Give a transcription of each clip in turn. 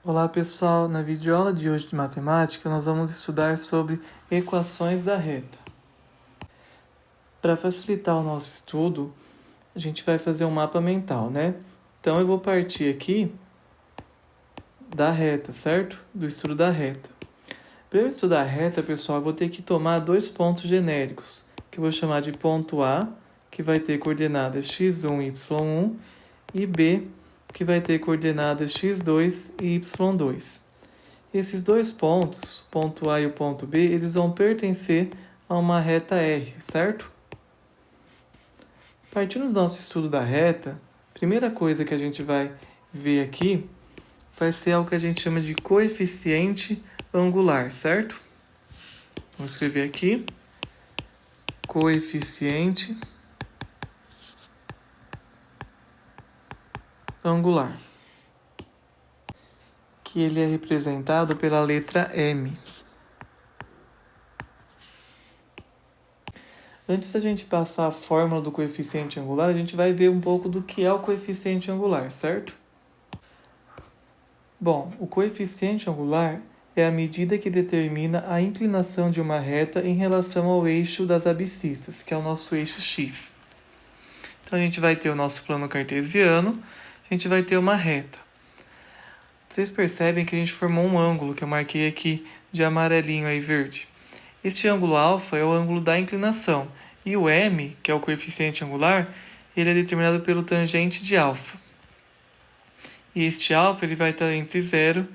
Olá pessoal, na videoaula de hoje de matemática nós vamos estudar sobre equações da reta. Para facilitar o nosso estudo, a gente vai fazer um mapa mental, né? Então eu vou partir aqui da reta, certo? Do estudo da reta. Para eu estudar a reta, pessoal, eu vou ter que tomar dois pontos genéricos, que eu vou chamar de ponto A, que vai ter coordenadas x1 e y1, e B, que vai ter coordenadas x2 e y2. Esses dois pontos, o ponto A e o ponto B, eles vão pertencer a uma reta R, certo? Partindo do nosso estudo da reta, a primeira coisa que a gente vai ver aqui vai ser algo que a gente chama de coeficiente angular, certo? Vou escrever aqui, coeficiente angular, que ele é representado pela letra M. Antes da gente passar a fórmula do coeficiente angular, a gente vai ver um pouco do que é o coeficiente angular, certo? Bom, o coeficiente angular é a medida que determina a inclinação de uma reta em relação ao eixo das abscissas, que é o nosso eixo x. Então a gente vai ter o nosso plano cartesiano, a gente vai ter uma reta. Vocês percebem que a gente formou um ângulo, que eu marquei aqui de amarelinho aí verde. Este ângulo alfa é o ângulo da inclinação, e o m, que é o coeficiente angular, ele é determinado pelo tangente de alfa. E este alfa ele vai estar entre 0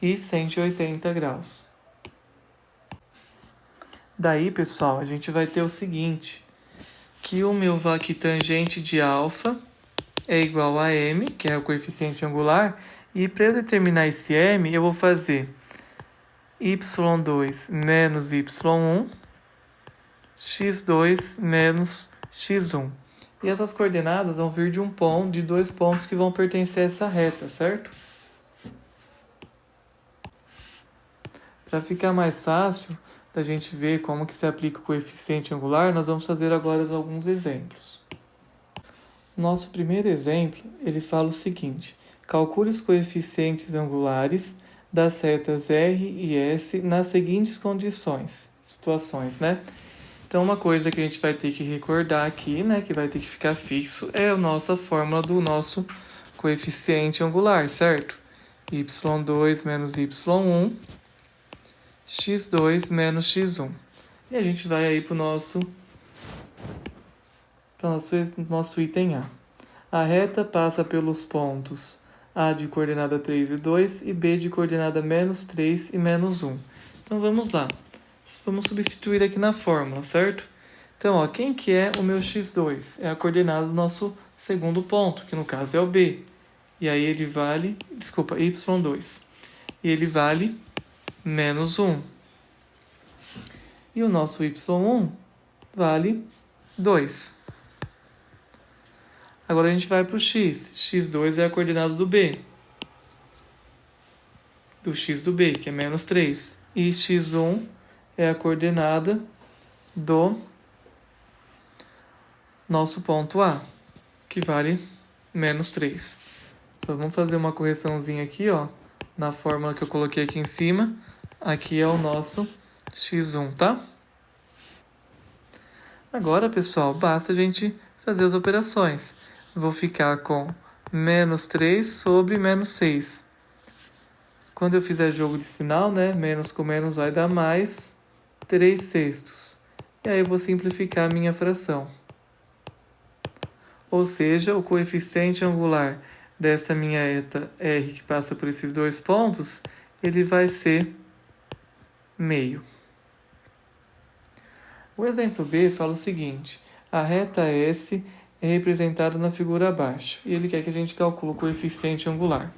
e 180 graus. Daí, pessoal, a gente vai ter o seguinte, que o meu tangente de alfa é igual a m, que é o coeficiente angular, e para eu determinar esse m, eu vou fazer y2 menos y1, x2 menos x1. E essas coordenadas vão vir de dois pontos que vão pertencer a essa reta, certo? Para ficar mais fácil da gente ver como que se aplica o coeficiente angular, nós vamos fazer agora alguns exemplos. Nosso primeiro exemplo, ele fala o seguinte: calcule os coeficientes angulares das retas R e S nas seguintes situações, né? Então, uma coisa que a gente vai ter que recordar aqui, né, que vai ter que ficar fixo, é a nossa fórmula do nosso coeficiente angular, certo? y2 menos y1, x2 menos x1. E a gente vai aí para o nosso item A. A reta passa pelos pontos A de coordenada 3 e 2 e B de coordenada menos 3 e menos 1. Então, vamos lá. Vamos substituir aqui na fórmula, certo? Então, ó, quem que é o meu x2? É a coordenada do nosso segundo ponto, que no caso é o B. E aí ele vale, y2. E ele vale menos 1. E o nosso y1 vale 2. Agora a gente vai para o x. x2 é a coordenada do B. Do x do B, que é menos 3. E x1 é a coordenada do nosso ponto A, que vale menos 3. Então, vamos fazer uma correçãozinha aqui, ó, na fórmula que eu coloquei aqui em cima. Aqui é o nosso x1, tá? Agora, pessoal, basta a gente fazer as operações. Vou ficar com menos 3 sobre menos 6. Quando eu fizer jogo de sinal, né, menos com menos vai dar mais 3 sextos. E aí eu vou simplificar a minha fração. Ou seja, o coeficiente angular dessa minha reta R que passa por esses dois pontos, ele vai ser meio. O exemplo B fala o seguinte: a reta S é representada na figura abaixo, e ele quer que a gente calcule o coeficiente angular.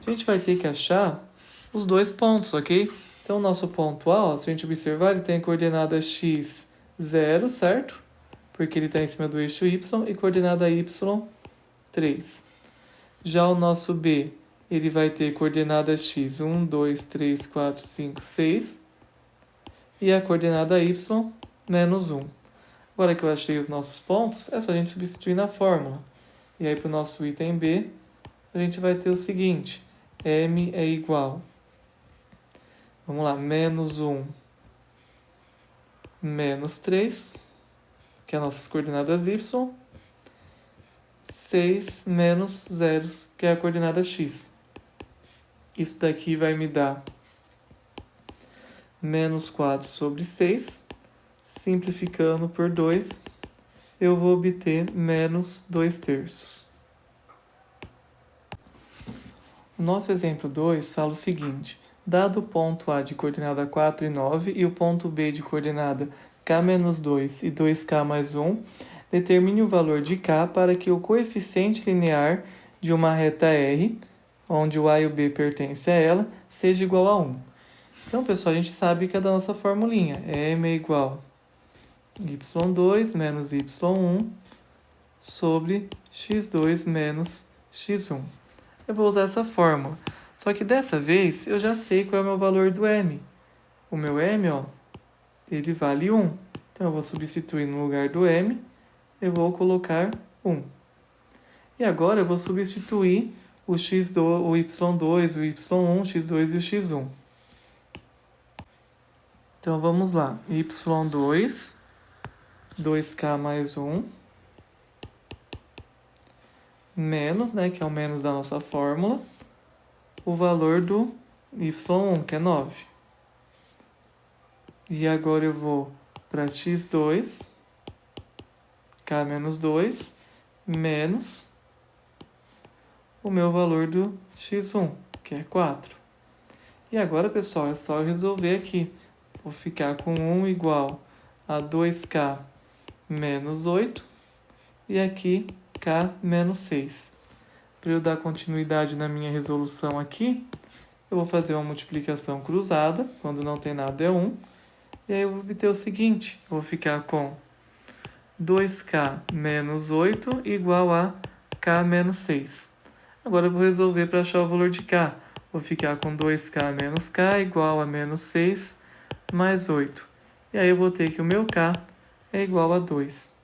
A gente vai ter que achar os dois pontos, ok? Então, o nosso ponto A, ó, se a gente observar, ele tem a coordenada x 0, certo? Porque ele está em cima do eixo y, e coordenada y 3. Já o nosso B, ele vai ter coordenada x 1, 2, 3, 4, 5, 6. E a coordenada y menos 1. Agora que eu achei os nossos pontos, é só a gente substituir na fórmula. E aí para o nosso item B, a gente vai ter o seguinte: m é igual, vamos lá, menos 1, menos 3, que é as nossas coordenadas y, 6 menos 0, que é a coordenada x. Isso daqui vai me dar menos 4 sobre 6. Simplificando por 2, eu vou obter menos 2/3. O nosso exemplo 2 fala o seguinte: dado o ponto A de coordenada 4 e 9 e o ponto B de coordenada k-2 e 2k mais 1, determine o valor de k para que o coeficiente linear de uma reta R, onde o A e o B pertencem a ela, seja igual a 1. Então, pessoal, a gente sabe que é da nossa formulinha. M é igual a y2 menos y1 sobre x2 menos x1. Eu vou usar essa fórmula. Só que dessa vez eu já sei qual é o meu valor do m. O meu m, ó, ele vale 1. Então eu vou substituir no lugar do m, eu vou colocar 1. E agora eu vou substituir o x2, o y2, o y1, o x2 e o x1. Então vamos lá. y2, 2k mais 1, menos, né, que é o menos da nossa fórmula, o valor do y1, que é 9. E agora eu vou para x2, k menos 2, menos o meu valor do x1, que é 4. E agora, pessoal, é só eu resolver aqui. Vou ficar com 1 igual a 2k menos 8 e aqui k menos 6. Para eu dar continuidade na minha resolução aqui, eu vou fazer uma multiplicação cruzada, quando não tem nada é 1. E aí eu vou obter o seguinte, eu vou ficar com 2k menos 8 igual a k menos 6. Agora eu vou resolver para achar o valor de k. Vou ficar com 2k menos k igual a menos 6 mais 8. E aí eu vou ter que o meu k é igual a 2.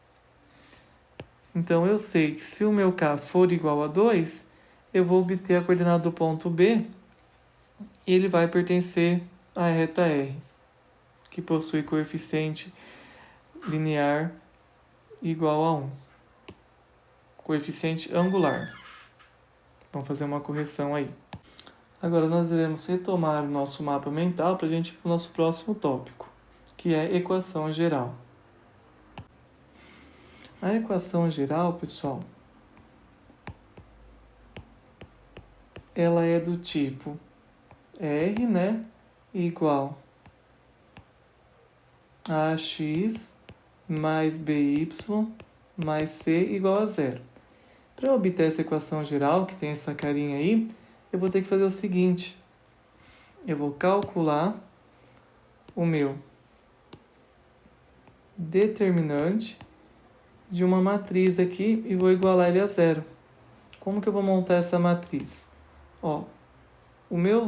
Então eu sei que se o meu k for igual a 2, eu vou obter a coordenada do ponto B e ele vai pertencer à reta R, que possui coeficiente linear igual a 1. Coeficiente angular. Vamos fazer uma correção aí. Agora nós iremos retomar o nosso mapa mental para a gente ir para o nosso próximo tópico, que é equação geral. A equação geral, pessoal, ela é do tipo R, né, igual a x mais by mais c igual a 0. Para eu obter essa equação geral, que tem essa carinha aí, eu vou ter que fazer o seguinte. Eu vou calcular o meu determinante de uma matriz aqui e vou igualar ele a 0. Como que eu vou montar essa matriz? Ó, o meu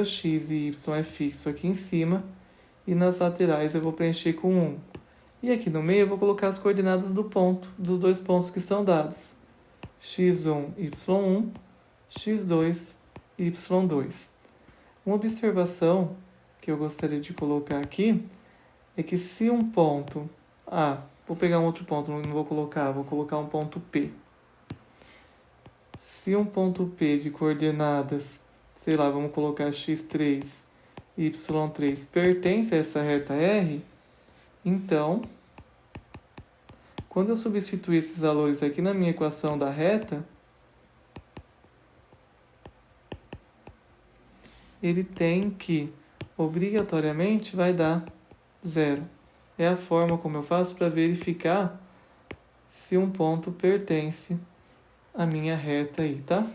x e y é fixo aqui em cima e nas laterais eu vou preencher com 1. E aqui no meio eu vou colocar as coordenadas do ponto, dos dois pontos que são dados. x1, y1, x2, y2. Uma observação que eu gostaria de colocar aqui é que se um ponto A, vou pegar um outro ponto, não vou colocar um ponto P. Se um ponto P de coordenadas, sei lá, vamos colocar x3, y3, pertence a essa reta R, então, quando eu substituir esses valores aqui na minha equação da reta, ele tem que, obrigatoriamente, vai dar 0. É a forma como eu faço para verificar se um ponto pertence à minha reta aí, tá?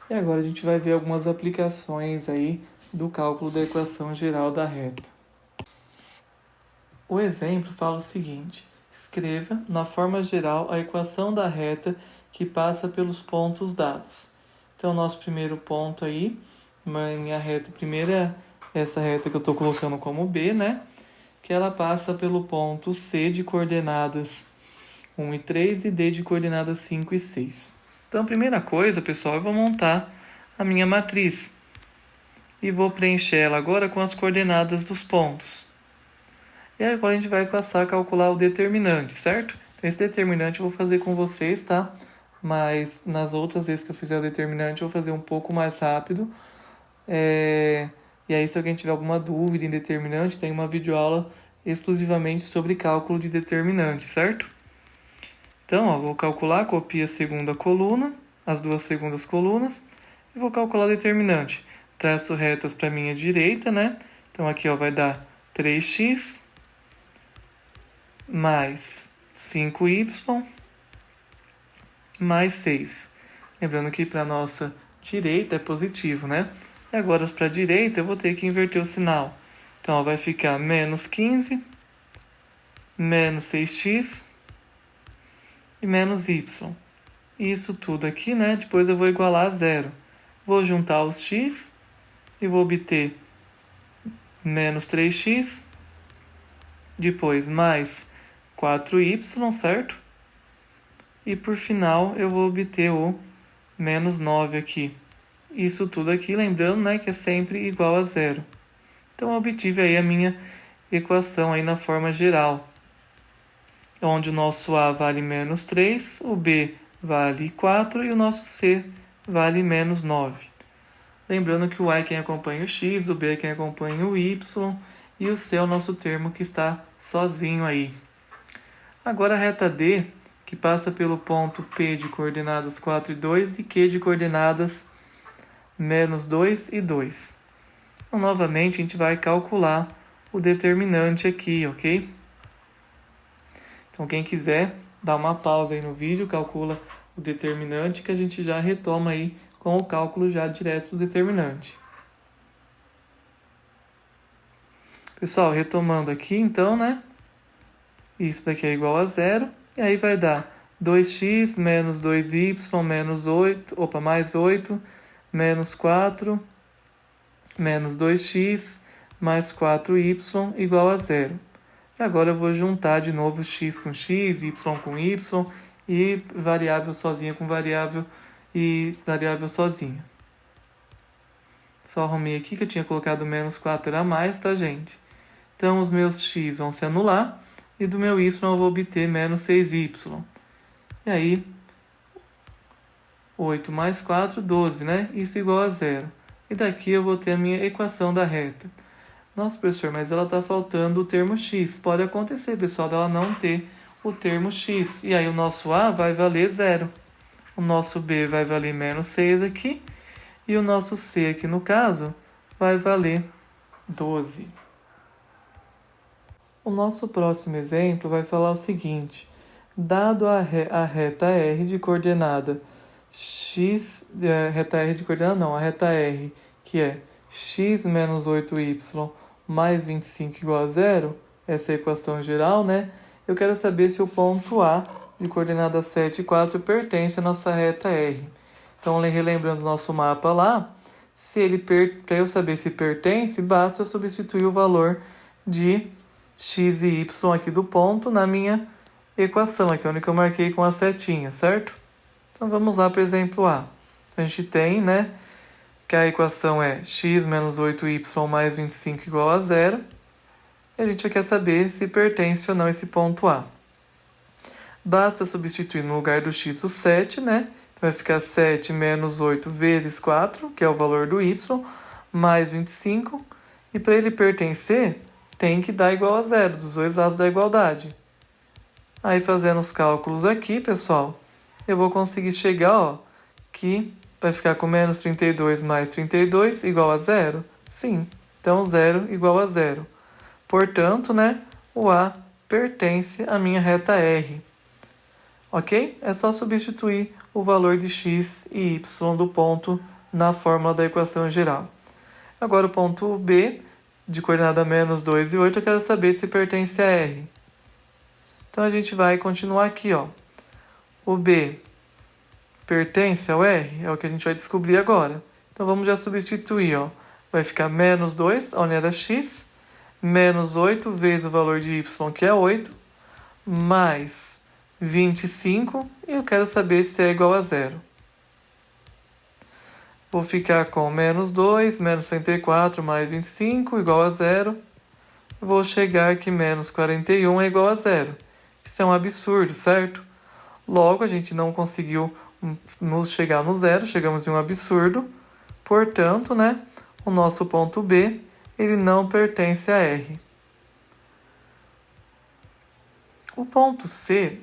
E agora a gente vai ver algumas aplicações aí do cálculo da equação geral da reta. O exemplo fala o seguinte: escreva na forma geral a equação da reta que passa pelos pontos dados. Então, nosso primeiro ponto aí, minha reta primeira é essa reta que eu estou colocando como B, né? Que ela passa pelo ponto C de coordenadas 1 e 3 e D de coordenadas 5 e 6. Então, a primeira coisa, pessoal, eu vou montar a minha matriz. E vou preencher ela agora com as coordenadas dos pontos. E agora a gente vai passar a calcular o determinante, certo? Então esse determinante eu vou fazer com vocês, tá? Mas nas outras vezes que eu fizer o determinante eu vou fazer um pouco mais rápido. E aí se alguém tiver alguma dúvida em determinante, tem uma videoaula exclusivamente sobre cálculo de determinante, certo? Então, ó, vou calcular, copio a segunda coluna, as duas segundas colunas, e vou calcular o determinante. Traço retas para a minha direita, né? Então aqui ó, vai dar 3x mais 5y mais 6. Lembrando que para a nossa direita é positivo, né? E agora para a direita eu vou ter que inverter o sinal. Então ó, vai ficar menos 15, menos 6x e menos y. Isso tudo aqui, né? Depois eu vou igualar a zero. Vou juntar os x e vou obter menos 3x, depois mais 4y, certo? E por final eu vou obter o menos 9 aqui. Isso tudo aqui, lembrando, né, que é sempre igual a zero. Então eu obtive aí a minha equação aí na forma geral, onde o nosso a vale menos 3, o b vale 4 e o nosso c vale menos 9. Lembrando que o a é quem acompanha o x, o b é quem acompanha o y e o c é o nosso termo que está sozinho aí. Agora a reta D, que passa pelo ponto P de coordenadas 4 e 2 e Q de coordenadas menos 2 e 2. Então, novamente, a gente vai calcular o determinante aqui, ok? Então, quem quiser, dá uma pausa aí no vídeo, calcula o determinante que a gente já retoma aí com o cálculo já direto do determinante. Pessoal, retomando aqui então, né? Isso daqui é igual a zero. E aí vai dar 2x menos 2y menos 8, mais 8, menos 4, menos 2x mais 4y igual a zero. E agora eu vou juntar de novo x com x, y com y e variável sozinha com variável e variável sozinha. Só arrumei aqui que eu tinha colocado menos 4 era mais, tá, gente? Então, os meus x vão se anular e do meu y eu vou obter menos 6y. E aí, 8 mais 4, 12, né? Isso igual a zero. E daqui eu vou ter a minha equação da reta. Nossa, professor, mas ela está faltando o termo x. Pode acontecer, pessoal, dela não ter o termo x. E aí o nosso a vai valer zero. O nosso b vai valer menos 6 aqui. E o nosso c aqui, no caso, vai valer 12. O nosso próximo exemplo vai falar o seguinte. Dado a reta R de coordenada x... reta R de coordenada não, a reta R, que é x menos 8y mais 25 igual a zero, essa é a equação geral, né? Eu quero saber se o ponto A de coordenada 7 e 4 pertence à nossa reta R. Então, relembrando o nosso mapa lá, para eu saber se pertence, basta substituir o valor de x e y aqui do ponto na minha equação, aqui onde eu marquei com a setinha, certo? Então vamos lá para o exemplo A. A gente tem, né, que a equação é x menos 8y mais 25 igual a zero. E a gente quer saber se pertence ou não esse ponto A. Basta substituir no lugar do x o 7, né? Então vai ficar 7 menos 8 vezes 4, que é o valor do y, mais 25. E para ele pertencer, tem que dar igual a zero, dos dois lados da igualdade. Aí fazendo os cálculos aqui, pessoal, eu vou conseguir chegar, ó, que vai ficar com menos 32 mais 32 igual a zero? Sim, então 0 igual a zero. Portanto, né, o A pertence à minha reta R. Ok? É só substituir o valor de x e y do ponto na fórmula da equação geral. Agora o ponto B, de coordenada menos 2 e 8, eu quero saber se pertence a R. Então a gente vai continuar aqui, ó. O B pertence ao R? É o que a gente vai descobrir agora. Então vamos já substituir, ó. Vai ficar menos 2, onde era x, menos 8 vezes o valor de y, que é 8, mais 25, e eu quero saber se é igual a zero. Vou ficar com menos 2, menos 64 mais 25 igual a zero. Vou chegar que menos 41 é igual a zero. Isso é um absurdo, certo? Logo, a gente não conseguiu nos chegar no zero, chegamos em um absurdo. Portanto, né, o nosso ponto B, ele não pertence a R. O ponto C,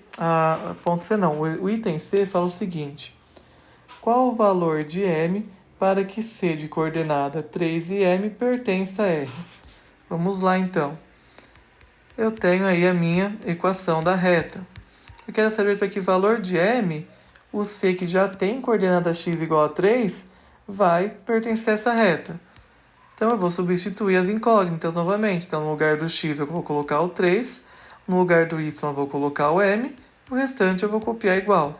o item C fala o seguinte: qual o valor de M para que C de coordenada 3 e M pertença a R? Vamos lá então. Eu tenho aí a minha equação da reta. Eu quero saber para que valor de M o C que já tem coordenada x igual a 3 vai pertencer a essa reta. Então eu vou substituir as incógnitas novamente. Então no lugar do x eu vou colocar o 3, no lugar do y eu vou colocar o M, o restante eu vou copiar igual.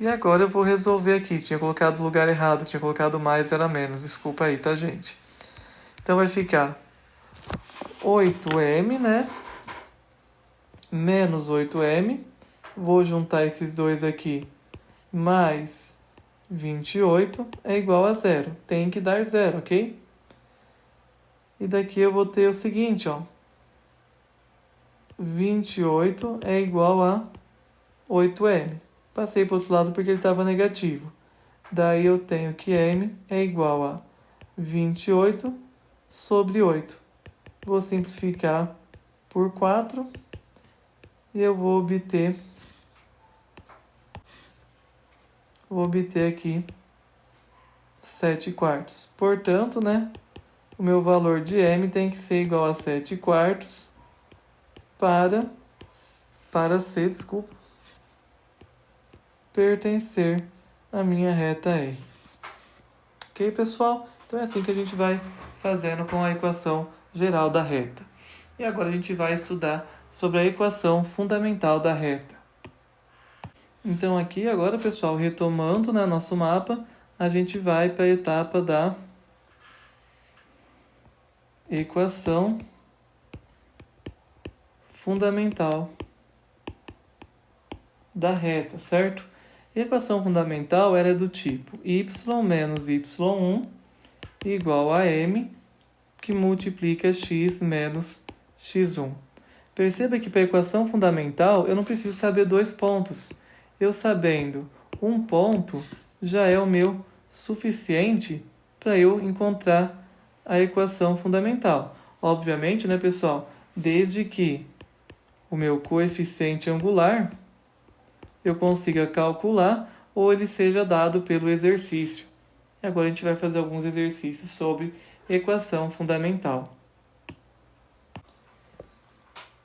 E agora eu vou resolver aqui. Tinha colocado no lugar errado, tinha colocado mais, era menos. Desculpa aí, tá, gente? Então vai ficar 8m, né? Menos 8m. Vou juntar esses dois aqui. Mais 28 é igual a zero. Tem que dar zero, ok? E daqui eu vou ter o seguinte, ó. 28 é igual a 8m. Passei para o outro lado porque ele estava negativo. Daí eu tenho que m é igual a 28 sobre 8. Vou simplificar por 4 e eu vou obter aqui 7 quartos. Portanto, né, o meu valor de m tem que ser igual a 7 quartos para C, pertencer à minha reta R. Ok, pessoal? Então é assim que a gente vai fazendo com a equação geral da reta. E agora a gente vai estudar sobre a equação fundamental da reta. Então aqui agora, pessoal, retomando, né, nosso mapa, a gente vai para a etapa da equação fundamental da reta, certo? A equação fundamental era do tipo y menos y1 igual a m, que multiplica x menos x1. Perceba que para a equação fundamental eu não preciso saber dois pontos. Eu sabendo um ponto já é o meu suficiente para eu encontrar a equação fundamental. Obviamente, né, pessoal? Desde que o meu coeficiente angular eu consiga calcular ou ele seja dado pelo exercício. E agora a gente vai fazer alguns exercícios sobre equação fundamental.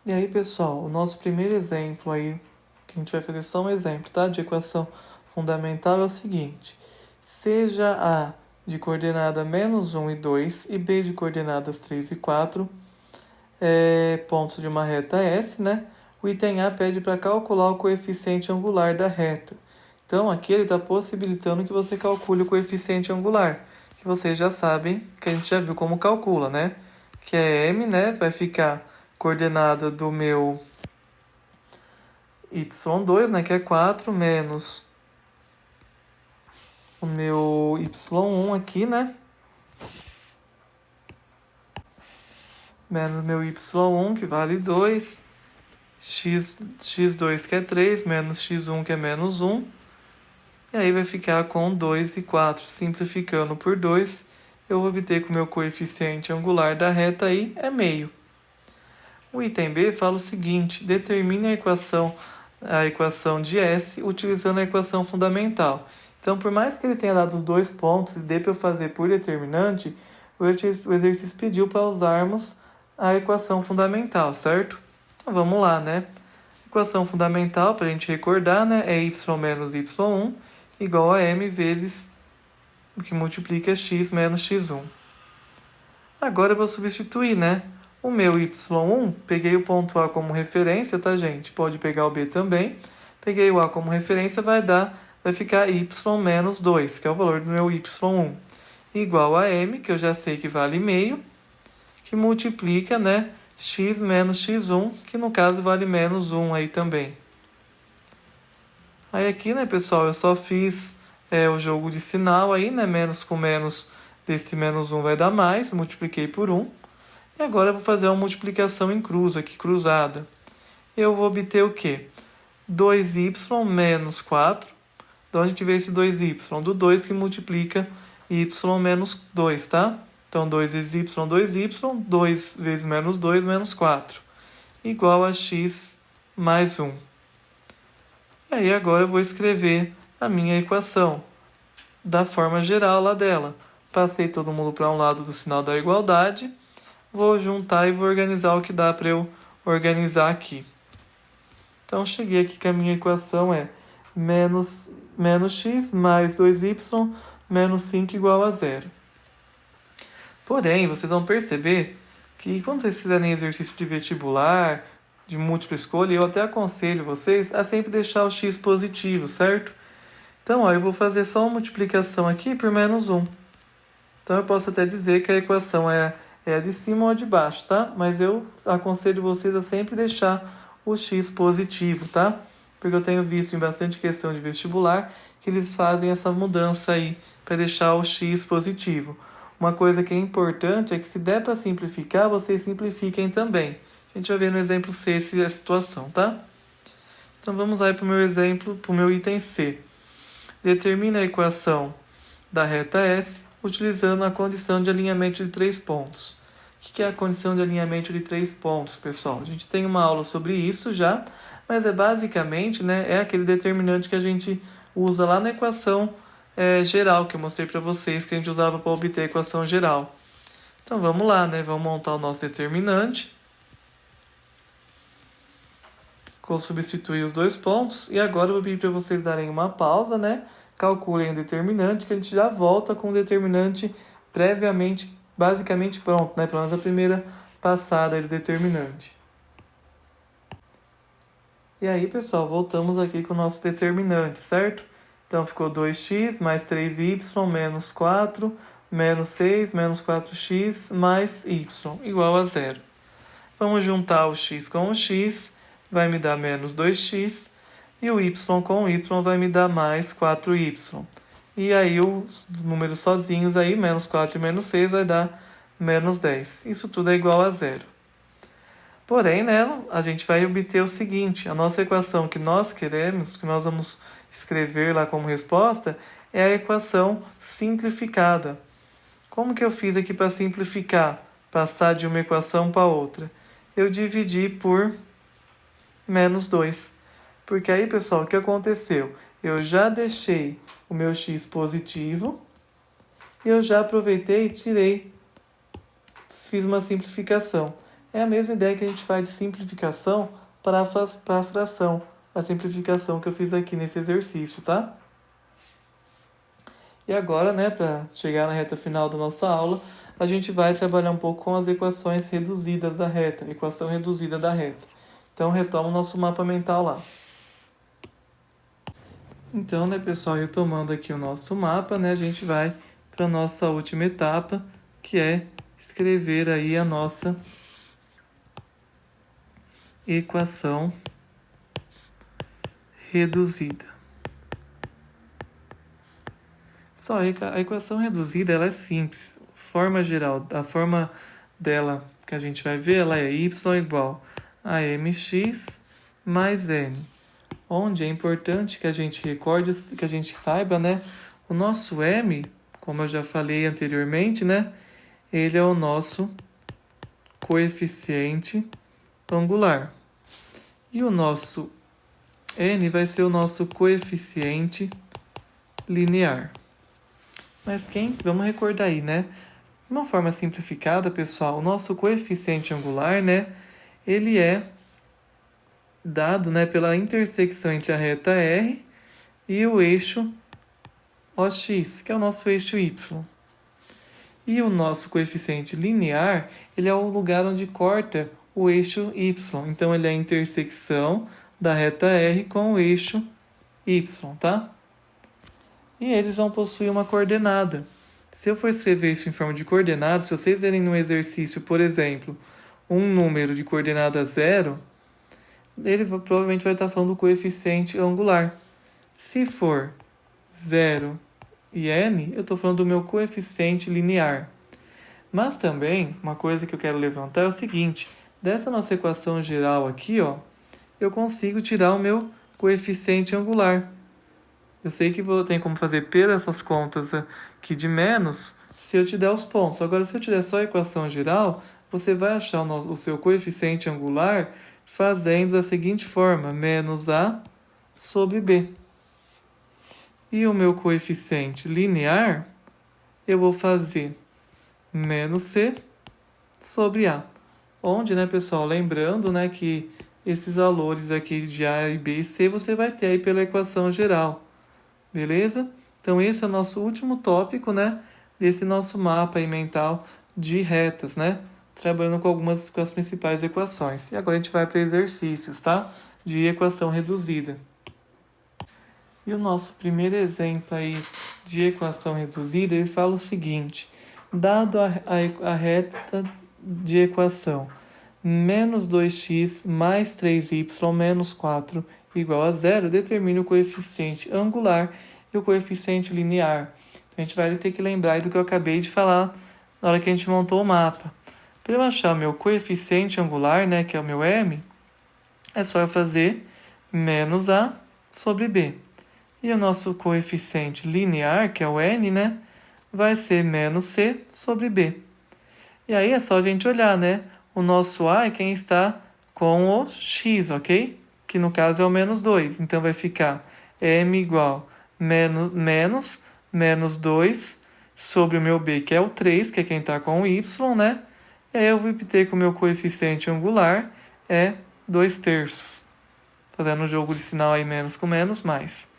E aí, pessoal, o nosso primeiro exemplo aí, que a gente vai fazer só um exemplo, tá? De equação fundamental é o seguinte: seja A de coordenada menos 1 e 2 e B de coordenadas 3 e 4, pontos de uma reta S, né? O item A pede para calcular o coeficiente angular da reta. Então, aqui ele está possibilitando que você calcule o coeficiente angular, que vocês já sabem, que a gente já viu como calcula, né? Que é M, né? Vai ficar coordenada do meu y2, né? Que é 4, menos o meu y1 aqui, né? Menos meu y1, que vale 2. x2 que é 3, menos x1 que é menos 1. E aí vai ficar com 2 e 4. Simplificando por 2, eu vou obter que o meu coeficiente angular da reta aí é meio. O item B fala o seguinte: determine a equação de S utilizando a equação fundamental. Então, por mais que ele tenha dado os dois pontos e dê para eu fazer por determinante, o exercício pediu para usarmos a equação fundamental, certo? Então vamos lá, né? Equação fundamental, para a gente recordar, né, é y menos y1 igual a m vezes o que multiplica x menos x1. Agora eu vou substituir, né? O meu y1, peguei o ponto A como referência, tá, gente? Pode pegar o B também. Peguei o A como referência, vai ficar y menos 2, que é o valor do meu y1, igual a m, que eu já sei que vale meio, que multiplica, né, x menos x1, que no caso vale menos 1 aí também. Aí aqui, né, pessoal, eu só fiz o jogo de sinal aí, né, menos com menos, desse menos 1 vai dar mais, multipliquei por 1. E agora eu vou fazer uma multiplicação em cruz aqui, cruzada. Eu vou obter o quê? 2y menos 4. De onde que veio esse 2y? Do 2 que multiplica y menos 2, tá? Então, 2 vezes y, 2y, 2 vezes menos 2, menos 4. Igual a x mais 1. E aí agora eu vou escrever a minha equação da forma geral lá dela. Passei todo mundo para um lado do sinal da igualdade. Vou juntar e vou organizar o que dá para eu organizar aqui. Então, cheguei aqui que a minha equação é menos x mais 2y menos 5 igual a 0. Porém, vocês vão perceber que quando vocês fizerem exercício de vestibular, de múltipla escolha, eu até aconselho vocês a sempre deixar o x positivo, certo? Então, ó, eu vou fazer só uma multiplicação aqui por menos 1. Então, eu posso até dizer que a equação é a de cima ou a de baixo, tá? Mas eu aconselho vocês a sempre deixar o x positivo, tá? Porque eu tenho visto em bastante questão de vestibular que eles fazem essa mudança aí para deixar o x positivo. Uma coisa que é importante é que se der para simplificar, vocês simplifiquem também. A gente vai ver no exemplo C essa situação, tá? Então vamos lá para o meu exemplo, para o meu item C. Determina a equação da reta S utilizando a condição de alinhamento de 3 pontos. O que é a condição de alinhamento de 3 pontos, pessoal? A gente tem uma aula sobre isso já, mas é basicamente, né, é aquele determinante que a gente usa lá na equação geral, que eu mostrei para vocês, que a gente usava para obter a equação geral. Então vamos lá, né? Vamos montar o nosso determinante. Vou substituir os 2 pontos. E agora eu vou pedir para vocês darem uma pausa, né? Calculem o determinante, que a gente já volta com o determinante previamente, basicamente pronto, né? Pelo menos a primeira passada do determinante. E aí, pessoal, voltamos aqui com o nosso determinante, certo? Então, ficou 2x mais 3y menos 4, menos 6, menos 4x mais y, igual a 0. Vamos juntar o x com o x, vai me dar menos 2x, e o y com o y vai me dar mais 4y. E aí, os números sozinhos aí, menos 4 e menos 6, vai dar menos 10. Isso tudo é igual a 0. Porém, né, a gente vai obter o seguinte, a nossa equação que nós queremos, que nós vamos escrever lá como resposta, é a equação simplificada. Como que eu fiz aqui para simplificar? Passar de uma equação para outra? Eu dividi por menos 2. Porque aí, pessoal, o que aconteceu? Eu já deixei o meu x positivo, e eu já aproveitei e tirei, fiz uma simplificação. É a mesma ideia que a gente faz de simplificação para a fração. A simplificação que eu fiz aqui nesse exercício, tá? E agora, né, para chegar na reta final da nossa aula, a gente vai trabalhar um pouco com as equações reduzidas da reta, equação reduzida da reta. Então, retoma o nosso mapa mental lá. Então, né, pessoal, retomando aqui o nosso mapa, né, a gente vai para a nossa última etapa, que é escrever aí a nossa equação reduzida. Só a equação reduzida, ela é simples. Forma geral, a forma dela que a gente vai ver, ela é y igual a mx mais n. Onde é importante que a gente recorde, que a gente saiba, né? O nosso m, como eu já falei anteriormente, né? Ele é o nosso coeficiente angular. E o nosso n vai ser o nosso coeficiente linear. Mas vamos recordar aí, né? De uma forma simplificada, pessoal, o nosso coeficiente angular, né? Ele é dado, né, pela intersecção entre a reta R e o eixo OX, que é o nosso eixo Y. E o nosso coeficiente linear, ele é o lugar onde corta o eixo Y. Então, ele é a intersecção da reta R com o eixo Y, tá? E eles vão possuir uma coordenada. Se eu for escrever isso em forma de coordenada, se vocês verem no exercício, por exemplo, um número de coordenada 0, ele provavelmente vai estar falando do coeficiente angular. Se for 0 e n, eu estou falando do meu coeficiente linear. Mas também, uma coisa que eu quero levantar é o seguinte, dessa nossa equação geral aqui, ó, eu consigo tirar o meu coeficiente angular. Eu sei que tem como fazer pelas contas aqui de menos se eu te der os pontos. Agora, se eu te der só a equação geral, você vai achar o seu coeficiente angular fazendo da seguinte forma, menos a sobre b. E o meu coeficiente linear, eu vou fazer menos c sobre a. Onde, né, pessoal, lembrando, né, que esses valores aqui de a e b e c você vai ter aí pela equação geral. Beleza? Então esse é o nosso último tópico, né, desse nosso mapa aí mental de retas, né? Trabalhando com as principais equações. E agora a gente vai para exercícios, tá? De equação reduzida. E o nosso primeiro exemplo aí de equação reduzida, ele fala o seguinte: dado a reta de equação menos 2x mais 3y menos 4 igual a zero, determine o coeficiente angular e o coeficiente linear. Então, a gente vai ter que lembrar do que eu acabei de falar na hora que a gente montou o mapa. Para eu achar o meu coeficiente angular, né, que é o meu m, é só eu fazer menos a sobre b. E o nosso coeficiente linear, que é o n, né, vai ser menos c sobre b. E aí é só a gente olhar, né? O nosso a é quem está com o x, ok? Que no caso é o menos 2. Então vai ficar m igual menos 2 sobre o meu b, que é o 3, que é quem está com o y, né? E aí eu vou obter que o meu coeficiente angular é 2/3. Tá dando um jogo de sinal aí menos com menos, mais.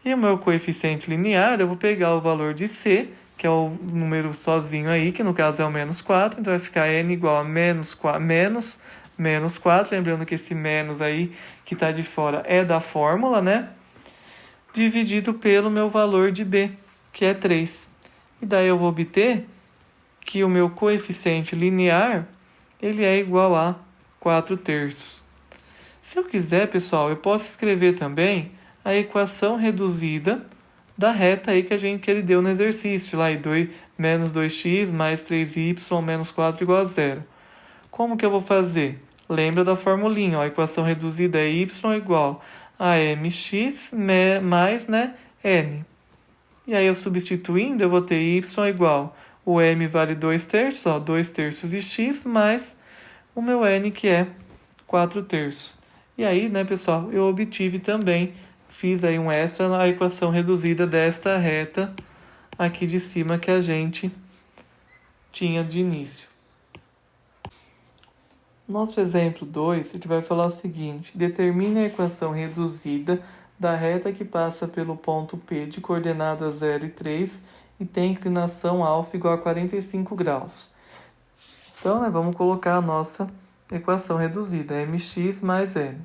E o meu coeficiente linear, eu vou pegar o valor de c, que é o número sozinho aí, que no caso é o menos 4, então vai ficar n igual a menos 4, lembrando que esse menos aí que está de fora é da fórmula, né? Dividido pelo meu valor de b, que é 3. E daí eu vou obter que o meu coeficiente linear, ele é igual a 4/3. Se eu quiser, pessoal, eu posso escrever também a equação reduzida da reta aí que ele deu no exercício, lá, menos 2x mais 3y menos 4 igual a zero. Como que eu vou fazer? Lembra da formulinha, ó, a equação reduzida é y igual a mx mais, né, n. E aí eu substituindo, eu vou ter y igual, o m vale 2/3, ó, 2/3 de x mais o meu n que é 4/3. E aí, né, pessoal, eu obtive também, fiz aí um extra na equação reduzida desta reta aqui de cima que a gente tinha de início. Nosso exemplo 2, a gente vai falar o seguinte: determine a equação reduzida da reta que passa pelo ponto P de coordenadas 0 e 3 e tem inclinação α igual a 45 graus. Então, né, vamos colocar a nossa equação reduzida, mx mais n.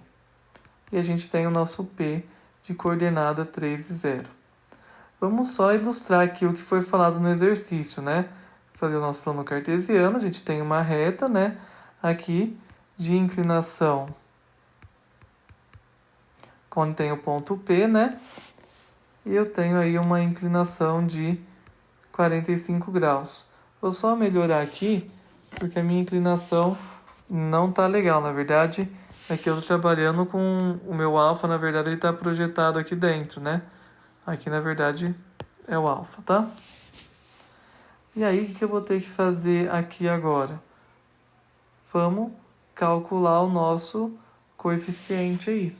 E a gente tem o nosso P de coordenada 3 e 0. Vamos só ilustrar aqui o que foi falado no exercício, né? Fazer o nosso plano cartesiano, a gente tem uma reta, né, aqui de inclinação, onde tem o ponto P, né? E eu tenho aí uma inclinação de 45 graus. Vou só melhorar aqui, porque a minha inclinação não tá legal, na verdade. É que eu estou trabalhando com o meu alfa, na verdade ele está projetado aqui dentro, né? Aqui na verdade é o alfa, tá? E aí o que eu vou ter que fazer aqui agora? Vamos calcular o nosso coeficiente aí.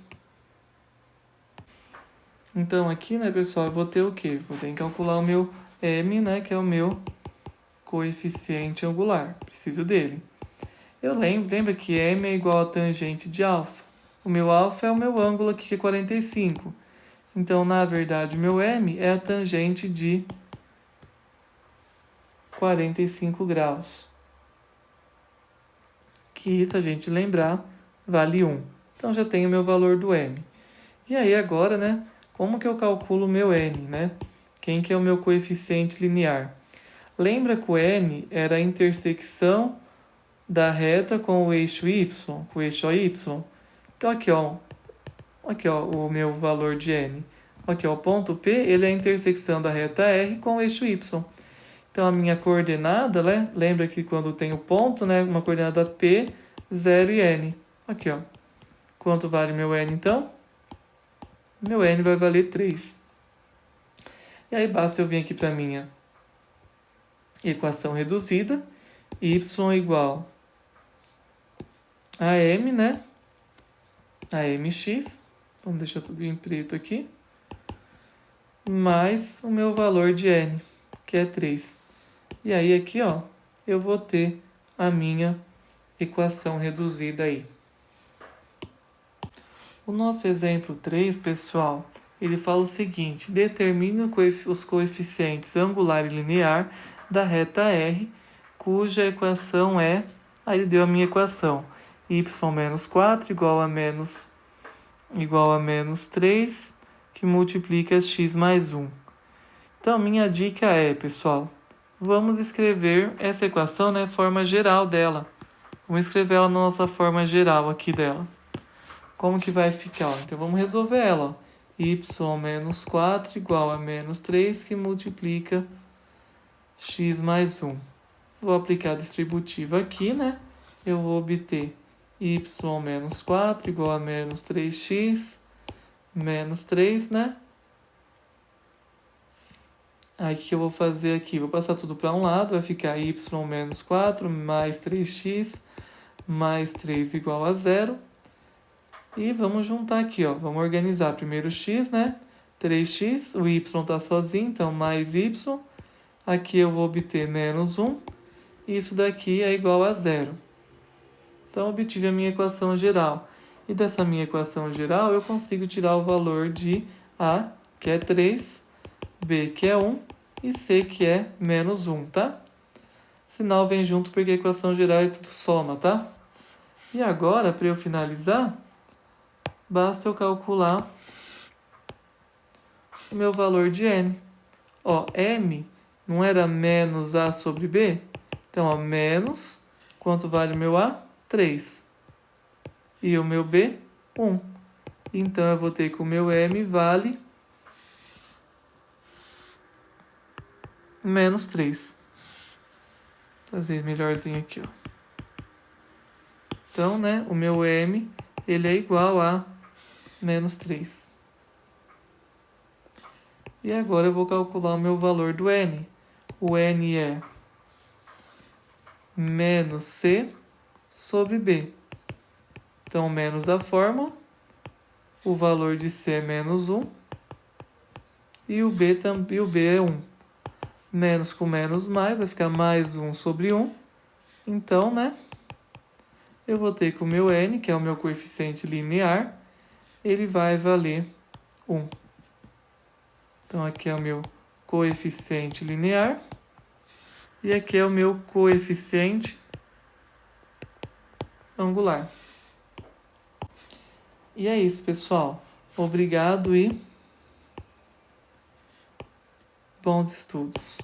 Então aqui, né, pessoal, eu vou ter o quê? Vou ter que calcular o meu m, né, que é o meu coeficiente angular. Preciso dele. Lembra que m é igual a tangente de alfa. O meu alfa é o meu ângulo aqui, que é 45. Então, na verdade, o meu m é a tangente de 45 graus. Que, se a gente lembrar, vale 1. Então, já tenho o meu valor do m. E aí, agora, né, como que eu calculo o meu n, né? Quem que é o meu coeficiente linear? Lembra que o n era a intersecção da reta com o eixo y, com o eixo y. Então aqui ó, o meu valor de n. Aqui, ó, o ponto P, ele é a intersecção da reta R com o eixo Y. Então, a minha coordenada, né? Lembra que quando tem o ponto, né? Uma coordenada P, 0 e N. Aqui, ó. Quanto vale meu N, então? Meu N vai valer 3. E aí, basta eu vir aqui para a minha equação reduzida. Y igual a M, né? A mx. Vamos deixar tudo em preto aqui. Mais o meu valor de N, que é 3. E aí, aqui, ó, eu vou ter a minha equação reduzida aí. O nosso exemplo 3, pessoal, ele fala o seguinte: determine os coeficientes angular e linear da reta R, cuja equação é... Aí ele deu a minha equação: y menos 4 igual a menos 3, que multiplica x mais 1. Então, minha dica é, pessoal, vamos escrever essa equação, né, forma geral dela. Vamos escrever ela na nossa forma geral aqui dela. Como que vai ficar? Então, vamos resolver ela. Ó. Y menos 4 igual a menos 3, que multiplica x mais 1. Vou aplicar a distributiva aqui, né? Eu vou obter y menos 4 igual a menos 3x menos 3, né? Aí, o que eu vou fazer aqui? Vou passar tudo para um lado, vai ficar y menos 4 mais 3x mais 3 igual a 0. E vamos juntar aqui, ó. Vamos organizar primeiro x, né? 3x, o y está sozinho, então mais y. Aqui eu vou obter menos 1. Isso daqui é igual a 0. Então, obtive a minha equação geral. E dessa minha equação geral, eu consigo tirar o valor de A, que é 3, B, que é 1, e C, que é menos 1, tá? Sinal vem junto porque a equação geral é tudo soma, tá? E agora, para eu finalizar, basta eu calcular o meu valor de M. Ó, M não era menos A sobre B? Então, ó, menos, quanto vale o meu A? 3. E o meu B? 1. Então, eu vou ter que o meu M vale menos 3. Vou fazer melhorzinho aqui, ó. Então, né, o meu M, ele é igual a menos 3. E agora eu vou calcular o meu valor do N. O N é menos C sobre B. Então, menos da fórmula. O valor de C é menos 1. E o B é 1. Menos com menos mais, vai ficar mais 1 sobre 1. Então, né, eu vou ter que o meu N, que é o meu coeficiente linear, ele vai valer 1. Então, aqui é o meu coeficiente linear. E aqui é o meu coeficiente angular. E é isso, pessoal. Obrigado e bons estudos.